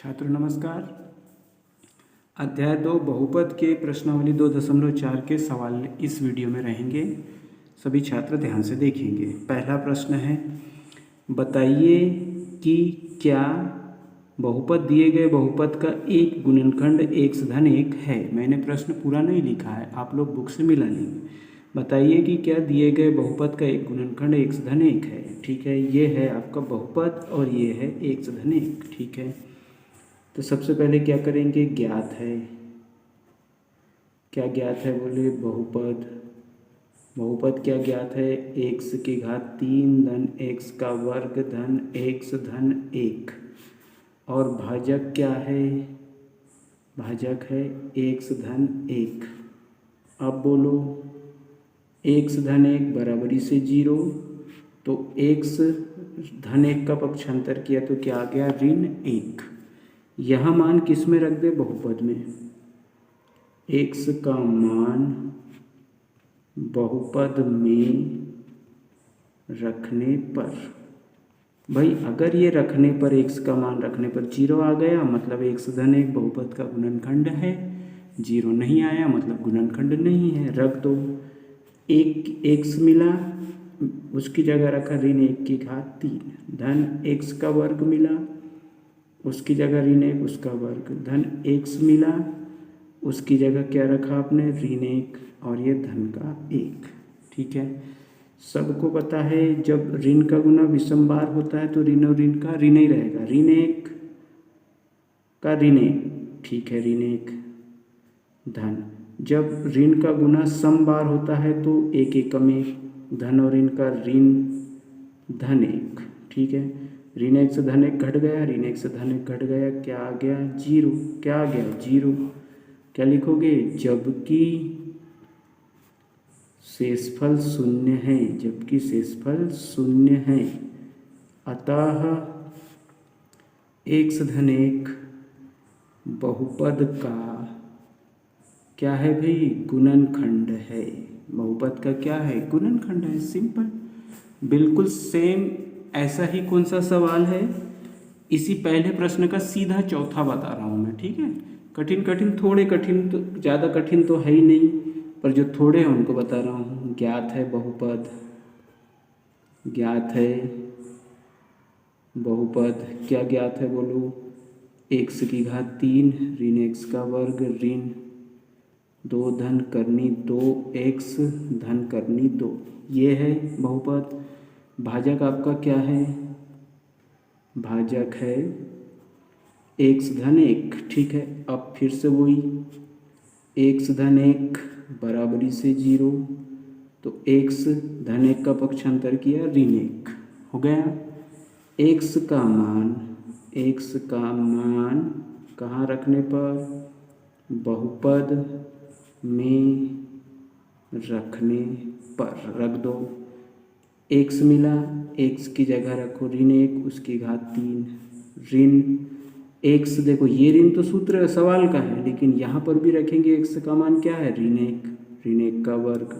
छात्र नमस्कार। अध्याय 2 बहुपद के प्रश्नावली 2.4 के सवाल इस वीडियो में रहेंगे। सभी छात्र ध्यान से देखेंगे। पहला प्रश्न है, बताइए कि क्या बहुपद दिए गए बहुपद का एक गुणनखंड x-1 है। मैंने प्रश्न पूरा नहीं लिखा है, आप लोग बुक से मिला लेंगे। बताइए कि क्या दिए गए बहुपद का एक गुणनखंड x-1 है। ठीक है, ये है आपका बहुपद और ये है x-1। ठीक है, तो सबसे पहले क्या करेंगे, ज्ञात है। क्या ज्ञात है बोले, बहुपद। बहुपद क्या ज्ञात है, x की घात 3 धन x का वर्ग धन x धन 1। और भाजक क्या है, भाजक है x धन 1। अब बोलो x धन 1 बराबरी से 0, तो x धन 1 का पक्षांतर किया तो क्या आ गया, ऋण 1। यह मान किस में रख दे, बहुपद में। x का मान बहुपद में रखने पर, भाई अगर ये रखने पर x का मान रखने पर 0 आ गया मतलब x धन 1 बहुपद का गुणनखंड है। 0 नहीं आया मतलब गुणनखंड नहीं है, रख दो। एक x मिला, उसकी जगह रखा ऋण 1 की घात 3 धन x का वर्ग मिला, उसकी जगह ऋण 1 उसका वर्ग धन x मिला, उसकी जगह क्या रखा आपने, ऋण 1 और ये धन का 1। ठीक है, सबको पता है जब ऋण का गुना विषम बार होता है तो ऋण और ऋण का ऋण ही रहेगा, ऋण 1 का ऋण 1। ठीक है, ऋण 1 धन, जब ऋण का गुना सम बार होता है तो 1 एकम 1, धन और ऋण का ऋण धन 1। ठीक है, ऋण 1 से धन 1 घट गया, ऋण 1 से धन 1 घट गया, क्या आ गया, 0। क्या आ गया, 0। क्या लिखोगे, जबकि शेषफल 0 है, जबकि शेषफल 0 है, अतः x धन 1 बहुपद का क्या है भाई, गुणनखंड है। बहुपद का क्या है, गुणनखंड है। सिंपल, बिल्कुल सेम ऐसा ही कौन सा सवाल है, इसी पहले प्रश्न का सीधा चौथा बता रहा हूँ मैं। ठीक है, कठिन कठिन थोड़े कठिन, तो ज़्यादा कठिन तो है ही नहीं, पर जो थोड़े हैं उनको बता रहा हूँ। ज्ञात है बहुपद, ज्ञात है बहुपद। क्या ज्ञात है बोलो, x की घात 3 ऋण x का वर्ग ऋण 2 धन करनी 2x धन करनी 2, ये है बहुपद। भाजक आपका क्या है, भाजक है x धन 1। ठीक है, अब फिर से वही x धन 1 बराबरी से 0, तो x धन 1 का पक्षांतर किया ऋण 1 हो गया। x का मान, x का मान कहाँ रखने पर, बहुपद में रखने पर रख दो। x मिला, x की जगह रखो ऋण 1 उसकी घात 3 ऋण x। देखो ये ऋण तो सूत्र सवाल का है, लेकिन यहाँ पर भी रखेंगे x का मान क्या है, ऋण 1, ऋण 1 का वर्ग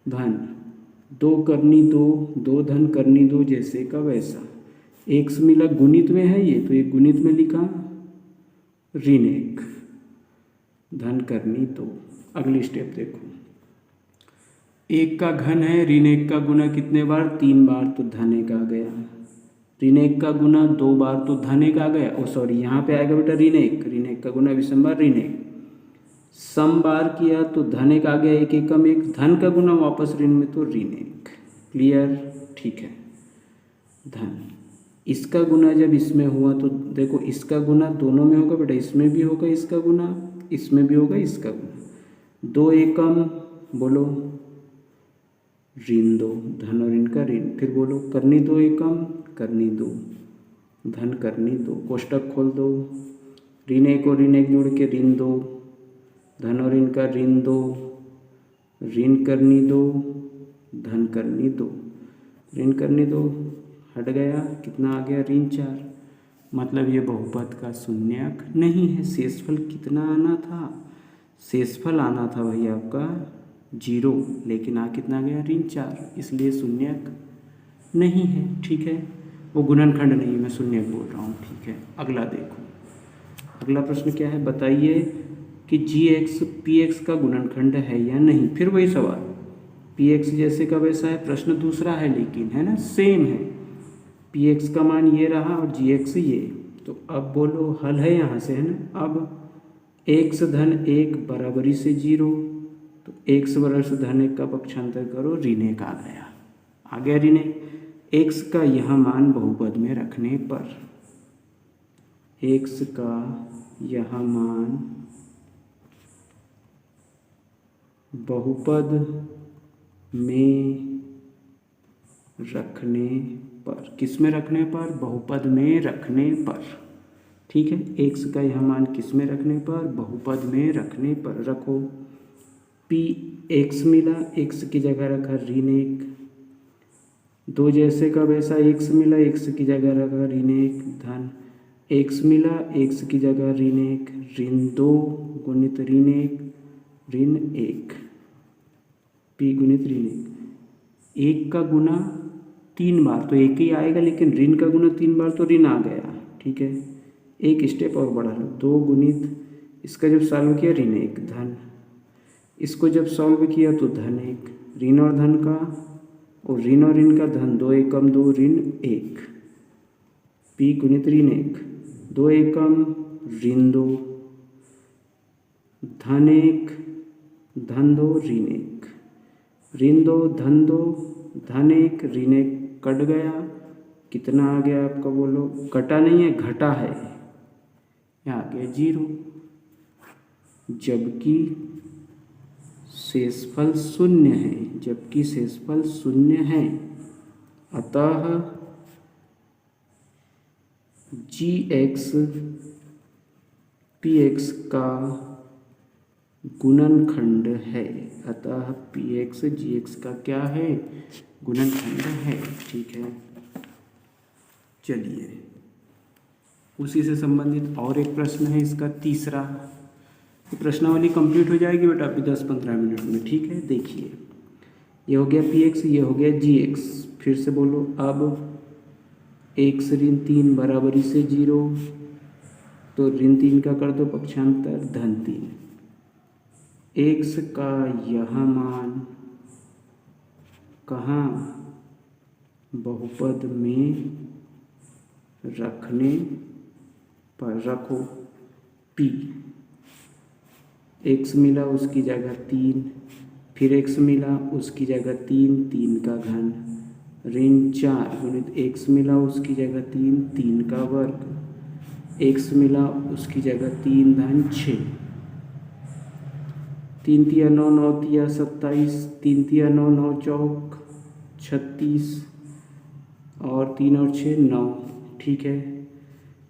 धन 2 करनी 2, 2 धन करनी 2, जैसे का वैसा। x मिला, गुणित में है ये, तो ये गुणित में लिखा ऋण 1 धन करनी 2। अगली स्टेप देखो, 1 का घन है, ऋण 1 का गुना कितने बार, 3 बार, तो धन 1 आ गया। ऋण 1 का गुना 2 बार तो धन 1 आ गया। ओ सॉरी, यहाँ पे आएगा बेटा ऋण 1, ऋण 1 का गुना विषम बार ऋण 1। सम बार किया तो धन 1 आ गया, 1 एकम 1, धन का गुना वापस ऋण में तो ऋण 1। क्लियर, ठीक है। धन, इसका गुना जब इसमें हुआ तो देखो इसका गुना दोनों में होगा बेटा, इसमें भी होगा इसका गुना, इसमें भी होगा इसका गुना। 2 एकम बोलो ऋण 2, धन और ऋण का ऋण। फिर बोलो करनी 2 एकम करनी 2 धन करनी 2, कोष्टक खोल दो, ऋण 1 और ऋण 1 जोड़ के ऋण 2, धन और ऋण का ऋण 2, ऋण करनी 2 धन करनी 2, ऋण करनी 2 हट गया, कितना आ गया, ऋण 4। मतलब ये बहुपद का शून्यक नहीं है। शेषफल कितना आना था, शेषफल आना था भाई आपका 0, लेकिन आ कितना गया, ऋण 4, इसलिए शून्यक नहीं है। ठीक है, वो गुणनखंड नहीं, मैं शून्यक बोल रहा हूँ। ठीक है, अगला देखो, अगला प्रश्न क्या है, बताइए कि जी एक्स पी एक्स का गुणनखंड है या नहीं। फिर वही सवाल, पी एक्स जैसे का वैसा है, प्रश्न दूसरा है लेकिन, है ना, सेम है। पी एक्स का मान ये रहा और जी एक्स ये। तो अब बोलो हल है यहाँ से, है ना। अब एक्स धन एक बराबरी से 0, तो एक्स बराबर धन एक का पक्षांतर करो, ऋण एक आ गया। आ गया ऋण एक। एक्स का यह मान बहुपद में रखने पर, एक्स का यह मान बहुपद में रखने पर, किस में रखने पर, बहुपद में रखने पर, ठीक है। एक्स का यह मान किस में रखने पर, बहुपद में रखने पर रखो। पी एक्स मिला, एक्स की जगह रखा ऋण एक, दो जैसे का वैसा एक्स मिला, एक्स की जगह रखा ऋण एक, धन एक्स मिला, एक्स की जगह ऋण एक, ऋण 2 गुणित ऋण एक, ऋण एक, पी गुणित ऋण एक का गुना 3 बार तो एक ही आएगा, लेकिन ऋण का गुना 3 बार तो ऋण आ गया, ठीक है। एक स्टेप और बढ़ा लो, 2 गुणित, इसका जब सॉल्व किया ऋण एक, धन, इसको जब सॉल्व किया तो धन एक, ऋण और धन का, और ऋण और ऋण का धन, 2 एकम 2 ऋण एक, पी गुणित ऋण एक, 2 एकम ऋण 2, धन एक, धन 2 ऋण एक, ऋण 2 धन 2, धन एक, ऋण एक कट गया, कितना आ गया आपका, बोलो। कटा नहीं है, घटा है, यहाँ आ गया 0, जबकि शेषफल 0 है, जबकि शेषफल 0 है, अतः जी एक्स पी एक्स का गुणनखंड है, अतः पी एक्स जी एक्स का क्या है, गुणनखंड है, ठीक है। चलिए उसी से संबंधित और एक प्रश्न है, इसका तीसरा। प्रश्नावली कंप्लीट हो जाएगी बेटा अभी 10-15 मिनट में, ठीक है। देखिए ये हो गया पी एक्स, ये हो गया जी एक्स। फिर से बोलो, अब एक्स ऋण 3 बराबरी से 0, तो ऋण 3 का कर दो पक्षांतर, धन 3। एक्स का यह मान कहाँ, बहुपद में रखने पर रखो। पी एक्स मिला, उसकी जगह 3, फिर एक्स मिला, उसकी जगह 3, 3 का घन, ऋण 4 गुणित एक्स मिला, उसकी जगह 3, 3 का वर्ग, एक्स मिला, उसकी जगह 3, धन 6, 3 तिया 9, 9 तिया 27, 3 तिया 9, 9 चौक 36, और 3 और 6 9, ठीक है।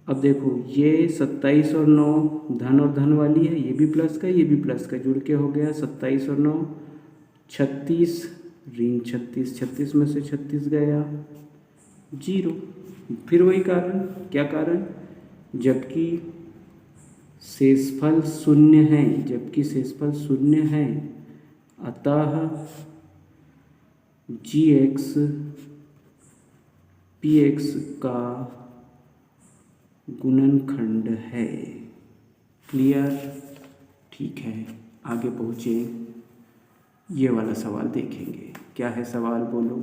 अब देखो ये 27 और 9 धन और धन वाली है, ये भी प्लस का, ये भी प्लस का, जुड़ के हो गया 27 और 9 36, ऋण 36, 36 में से 36 गया 0। फिर वही कारण, क्या कारण, जबकि शेषफल 0 है, जबकि शेषफल 0 है, अतः जी एक्स पी एक्स का गुणनखंड है। क्लियर, ठीक है। आगे पहुँचे, ये वाला सवाल देखेंगे। क्या है सवाल, बोलो।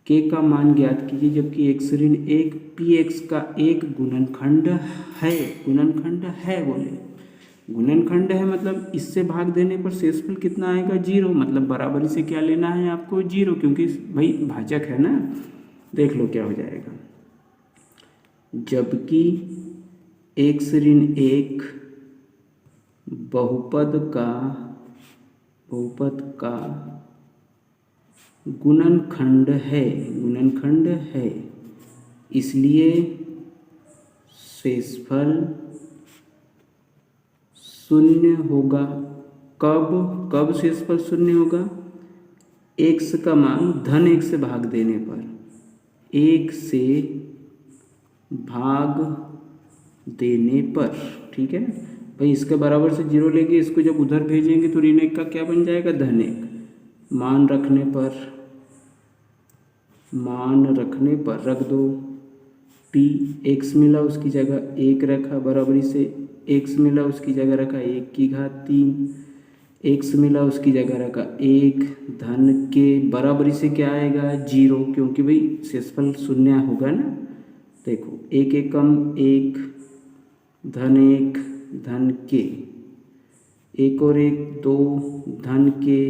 के का मान ज्ञात कीजिए जबकि एक्स ऋण 1 पी एक्स का एक गुणनखंड है। गुणनखंड है, बोले गुणनखंड है मतलब इससे भाग देने पर शेषफल कितना आएगा, 0। मतलब बराबरी से क्या लेना है आपको, 0, क्योंकि भाई भाजक है ना। देख लो क्या हो जाएगा, जबकि एक्स ऋण 1 बहुपद का गुणनखंड है, गुणनखंड है, इसलिए शेषफल 0 होगा। कब शेषफल 0 होगा, एक्स का मान धन 1 से भाग देने पर, 1 से भाग देने पर, ठीक है भाई। इसके बराबर से 0 लेंगे, इसको जब उधर भेजेंगे तो ऋण 1 का क्या बन जाएगा, धन 1। मान रखने पर रख दो, p x मिला उसकी जगह 1 रखा बराबरी से, x मिला उसकी जगह रखा 1 की घात 3, x मिला उसकी जगह रखा 1 धन के बराबरी से क्या आएगा 0, क्योंकि भाई शेषफल शून्य होगा ना। देखो 1 एकम 1 धन के, 1 और 1 2 धन के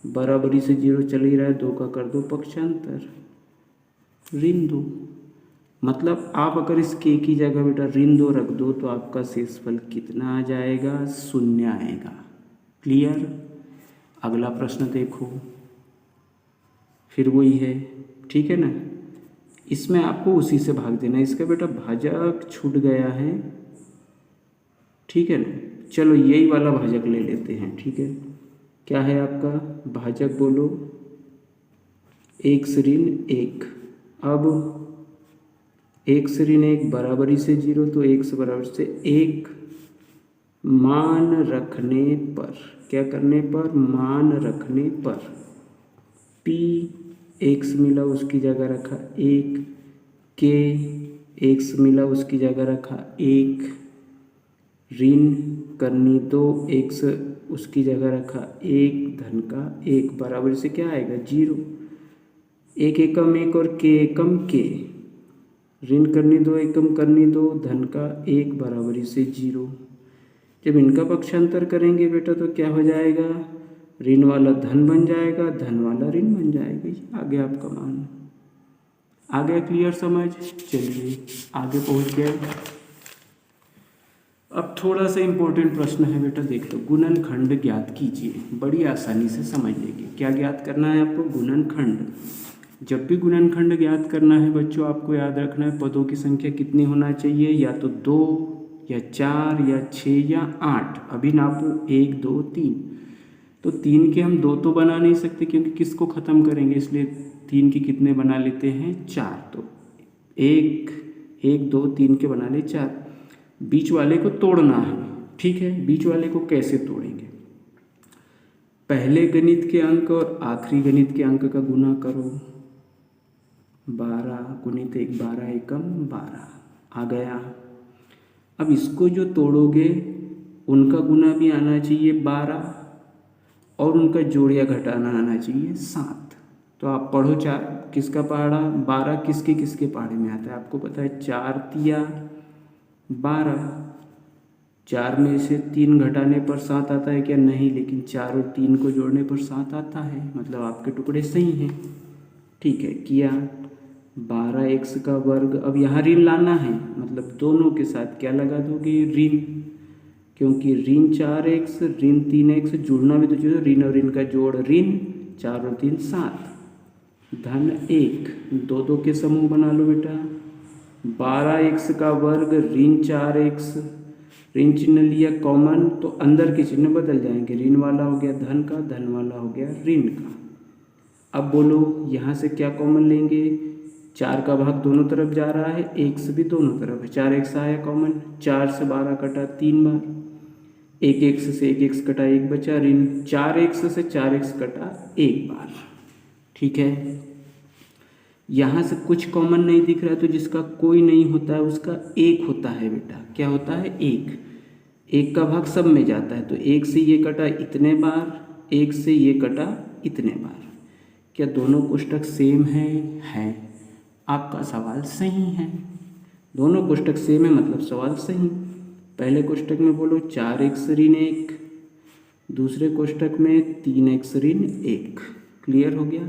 बराबरी से 0 चल ही रहा है, 2 का कर दो पक्षांतर ऋण 2। मतलब आप अगर इस के की जगह बेटा ऋण 2 रख दो तो आपका शेषफल कितना आ जाएगा 0 आएगा। क्लियर। अगला प्रश्न देखो, फिर वही है, ठीक है ना। इसमें आपको उसी से भाग देना है। इसका बेटा भाजक छूट गया है, ठीक है ना। चलो यही वाला भाजक ले लेते हैं, ठीक है। क्या है आपका भाजक बोलो, x ऋण 1। अब x ऋण 1 बराबरी से 0, तो x बराबर से 1 मान रखने पर, क्या करने पर मान रखने पर p x मिला उसकी जगह रखा 1, k x मिला उसकी जगह रखा 1, ऋण करनी 2 x उसकी जगह रखा 1 धन का 1 बराबर से क्या आएगा 0। 1 एकम 1 और k एकम k, ऋण करनी 2 एकम करनी 2 धन का 1 बराबरी से 0। जब इनका पक्षांतर करेंगे बेटा तो क्या हो जाएगा, ऋण वाला धन बन जाएगा, धन वाला ऋण बन जाएगा। ये आ गया आपका मान। आ गया क्लियर समझ। चलिए आगे पहुंच गए। अब थोड़ा सा इम्पोर्टेंट प्रश्न है बेटा, देख लो। गुणनखंड ज्ञात कीजिए, बड़ी आसानी से समझ लेंगे। क्या ज्ञात करना है आपको, गुणनखंड। जब भी गुणनखंड ज्ञात करना है बच्चों, आपको याद रखना है पदों की संख्या कितनी होना चाहिए, या तो 2 या 4 या 6 या 8। अभी नापो 1 2 3, तो 3 के हम 2 तो बना नहीं सकते क्योंकि किसको ख़त्म करेंगे, इसलिए 3 के कितने बना लेते हैं 4। तो 1 1 2 3 के बना ले 4। बीच वाले को तोड़ना है, ठीक है। बीच वाले को कैसे तोड़ेंगे, पहले गणित के अंक और आखिरी गणित के अंक का गुना करो। 12 गुणित 1 12 एकम 12 आ गया। अब इसको जो तोड़ोगे उनका गुना भी आना चाहिए 12 और उनका जोड़िया घटाना आना चाहिए 7। तो आप पढ़ो 4 किसका पहाड़ा, 12 किसके किसके पहाड़े में आता है आपको पता है, 4 तिया 12। 4 में से 3 घटाने पर 7 आता है क्या, नहीं, लेकिन 4 और 3 को जोड़ने पर 7 आता है, मतलब आपके टुकड़े सही हैं। ठीक है, किया 12x का वर्ग। अब यहाँ ऋण लाना है, मतलब दोनों के साथ क्या लगा दोगे, ऋण, क्योंकि ऋण 4x ऋण 3x जुड़ना भी तो चाहिए, ऋण और ऋण का जोड़ ऋण, 4 और 3 7 धन 1, 2 2 के समूह बना लो बेटा। 12x का वर्ग ऋण 4x, ऋण चिन्ह लिया कॉमन तो अंदर के चिन्ह बदल जाएंगे, ऋण वाला हो गया धन का, धन वाला हो गया ऋण का। अब बोलो यहाँ से क्या कॉमन लेंगे, 4 का भाग दोनों तरफ जा रहा है, x भी दोनों तरफ है, 4x आया कॉमन, 4 से 12 कटा 3 बार, 1x से 1x कटा 1 बचा, ऋण 4x से 4x कटा 1 बार। ठीक है, यहाँ से कुछ कॉमन नहीं दिख रहा है तो जिसका कोई नहीं होता है उसका 1 होता है बेटा। क्या होता है, 1 का भाग सब में जाता है, तो 1 से ये कटा इतने बार, 1 से ये कटा इतने बार। क्या दोनों कोष्टक सेम है? आपका सवाल सही है, दोनों कोष्टक सेम है मतलब सवाल सही। पहले कोष्टक में बोलो 4x ऋण 1, दूसरे कोष्टक में 3x ऋण 1। क्लियर हो गया।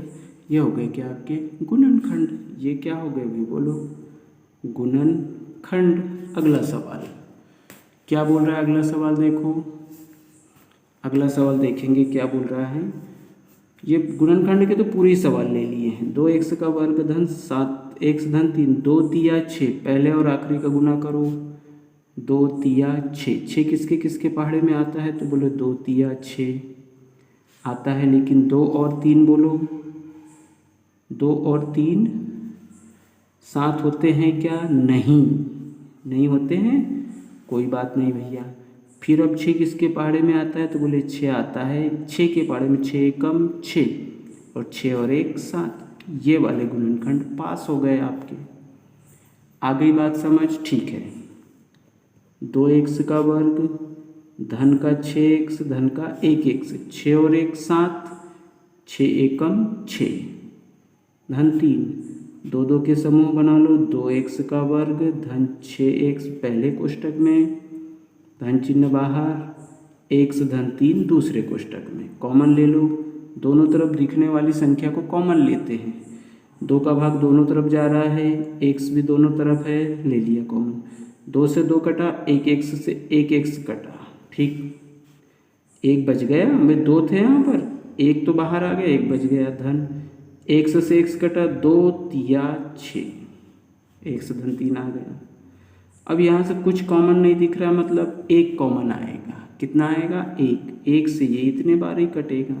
ये हो गए क्या आपके गुणनखंड। ये क्या हो गए भी बोलो, गुणनखंड। अगला सवाल क्या बोल रहा है, अगला सवाल देखो, अगला सवाल देखेंगे क्या बोल रहा है। ये गुणनखंड के तो पूरे ही सवाल ले लिए हैं। 2x का वर्ग धन 7x धन 3, 2 तिया 6, पहले और आखिरी का गुना करो, 2 तिया 6। 6 किसके किसके पहाड़े में आता है, तो बोलो 2 तिया 6 आता है, लेकिन 2 और 3 बोलो, 2 और 3 7 होते हैं क्या, नहीं होते हैं, कोई बात नहीं भैया। फिर अब 6 किसके पहाड़े में आता है, तो बोले 6 आता है, 6 के पहाड़े में 6 कम 6 और 6 और 1 7। ये वाले गुणनखंड पास हो गए आपके। आ गई बात समझ? ठीक है। 2x का वर्ग धन का 6x धन का 1x, 6 और 1 7, 6 एकम 6 धन 3, 2 2 के समूह बना लो। 2x का वर्ग धन 6x पहले कोष्टक में, धन चिन्ह बाहर, x धन 3 दूसरे कोष्टक में। कॉमन ले लो, दोनों तरफ दिखने वाली संख्या को कॉमन लेते हैं। 2 का भाग दोनों तरफ जा रहा है, x भी दोनों तरफ है, ले लिया कॉमन। 2 से 2 कटा, 1x से 1x कटा, ठीक। 1 बच गया, हमें 2 थे यहाँ पर, 1 तो बाहर आ गया, 1 बच गया। धन x से x कटा, 2 तिया 6, 1 धन 3 आ गया। अब यहाँ से कुछ कॉमन नहीं दिख रहा, मतलब 1 कॉमन आएगा। कितना आएगा? 1। 1 से ये इतने बार ही कटेगा,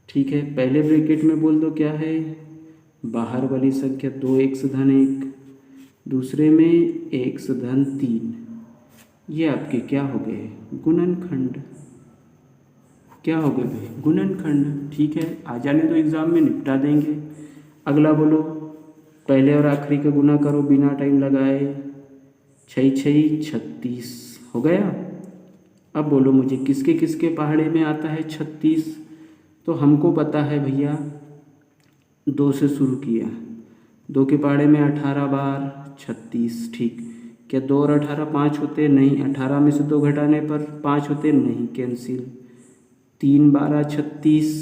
ठीक है। पहले ब्रैकेट में बोल दो क्या है, बाहर वाली संख्या 2x धन 1, दूसरे में x धन 3, ये आपके क्या हो गए? गुणनखंड। क्या हो गए भाई? गुणनखंड, ठीक है। आ जाने तो एग्जाम में निपटा देंगे। अगला बोलो, पहले और आखिरी का गुना करो बिना टाइम लगाए। 6 6 36 हो गया। अब बोलो मुझे किसके किसके पहाड़े में आता है 36? तो हमको पता है भैया, 2 से शुरू किया, 2 के पहाड़े में 18 बार 36, ठीक। क्या 2 और 18 5 होते? नहीं। 18 में से 2 घटाने पर 5 होते? नहीं, कैंसिल। 3 12 36,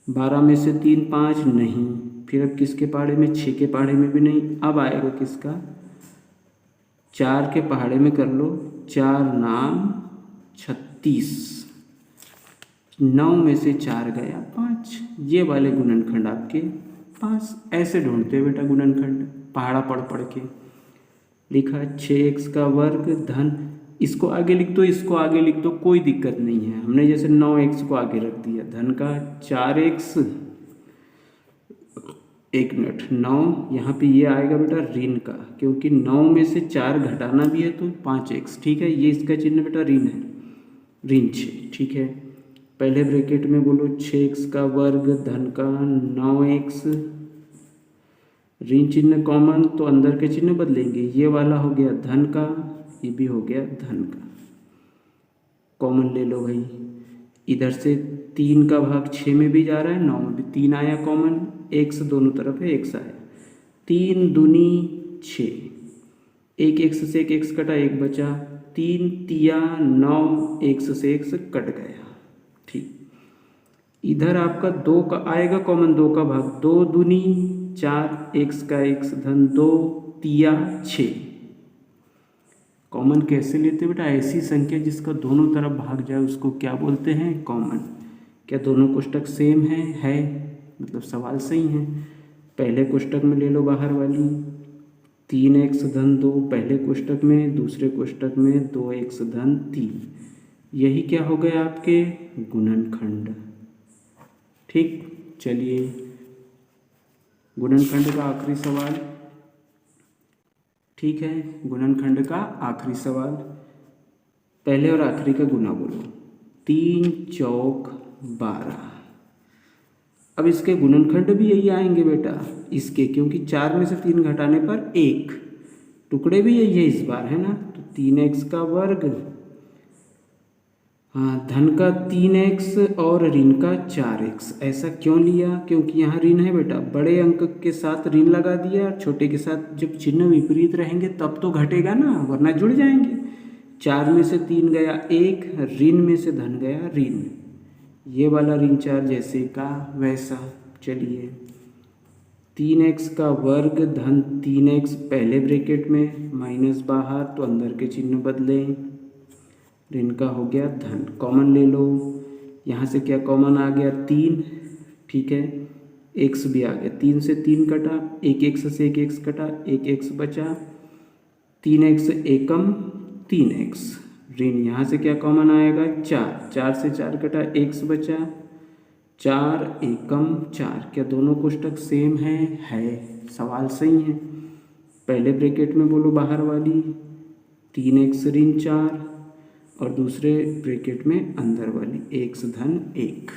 12 में से 3 5 नहीं। फिर अब किसके पहाड़े में? 6 के पहाड़े में भी नहीं। अब आएगा किसका? 4 के पहाड़े में कर लो, 4 नाम 36, 9 में से 4 गया 5, ये वाले गुणनखंड आपके पास। ऐसे ढूंढते हैं बेटा गुणनखंड, पहाड़ा पढ़ पढ़ के। लिखा 6x का वर्ग धन, इसको आगे लिख दो, इसको आगे लिख दो, कोई दिक्कत नहीं है। हमने जैसे 9x को आगे रख दिया, धन का 4x, 1 मिनट, 9 यहाँ पे ये आएगा बेटा ऋण का, क्योंकि 9 में से 4 घटाना भी है तो 5x, ठीक है। ये इसका चिन्ह बेटा ऋण है, ऋण 6, ठीक है। पहले ब्रैकेट में बोलो 6x का वर्ग धन का 9x, ऋण चिन्ह कॉमन तो अंदर के चिन्ह बदलेंगे। ये वाला हो गया धन का, ये भी हो गया धन का, कॉमन ले लो भाई। इधर से 3 का भाग 6 में भी जा रहा है, 9 में भी 3 आया कॉमन, x दोनों तरफ है, x आया। 3 दूनी 6, 1 x से 1 x कटा, 1 बचा। 3 तिया 9, x से x कट गया, ठीक। इधर आपका 2 का आएगा कॉमन, 2 का भाग 2 दूनी 4, x का x धन 2 तिया 6। कॉमन कैसे लेते बेटा? ऐसी संख्या जिसका दोनों तरफ भाग जाए उसको क्या बोलते हैं? कॉमन। क्या दोनों कोष्टक सेम है? मतलब सवाल सही है। पहले कोष्टक में ले लो बाहर वाली, 3x धन 2 पहले कोष्टक में, दूसरे कोष्टक में 2x धन 3, यही क्या हो गया आपके? गुणनखंड, ठीक। चलिए गुणनखंड का आखिरी सवाल, ठीक है। गुणनखंड का आखिरी सवाल, पहले और आखिरी का गुना बोलो। 3 चौक 12। अब इसके गुणनखंड भी यही आएंगे बेटा इसके, क्योंकि 4 में से 3 घटाने पर 1, टुकड़े भी यही है इस बार, है ना। तो 3x का वर्ग, हाँ, धन का 3x और ऋण का 4x। ऐसा क्यों लिया? क्योंकि यहाँ ऋण है बेटा, बड़े अंक के साथ ऋण लगा दिया, छोटे के साथ जब चिन्ह विपरीत रहेंगे तब तो घटेगा ना, वरना जुड़ जाएंगे। 4 में से 3 गया 1, ऋण में से धन गया ऋण, ये वाला ऋण 4 जैसे का वैसा। चलिए 3x का वर्ग धन 3x पहले ब्रैकेट में, माइनस बाहर तो अंदर के चिन्ह बदलें, ऋण का हो गया धन, कॉमन ले लो। यहाँ से क्या कॉमन आ गया? 3, ठीक है। x भी आ गया, 3 से 3 कटा, 1x से 1x कटा, 1x बचा। 3x एकम 3x, ऋण यहाँ से क्या कॉमन आएगा? 4, 4 से 4 कटा, x बचा। 4 एकम 4। क्या दोनों कोष्टक सेम है? सवाल सही है। पहले ब्रैकेट में बोलो बाहर वाली 3x ऋण 4 और दूसरे ब्रैकेट में अंदर वाली x धन 1।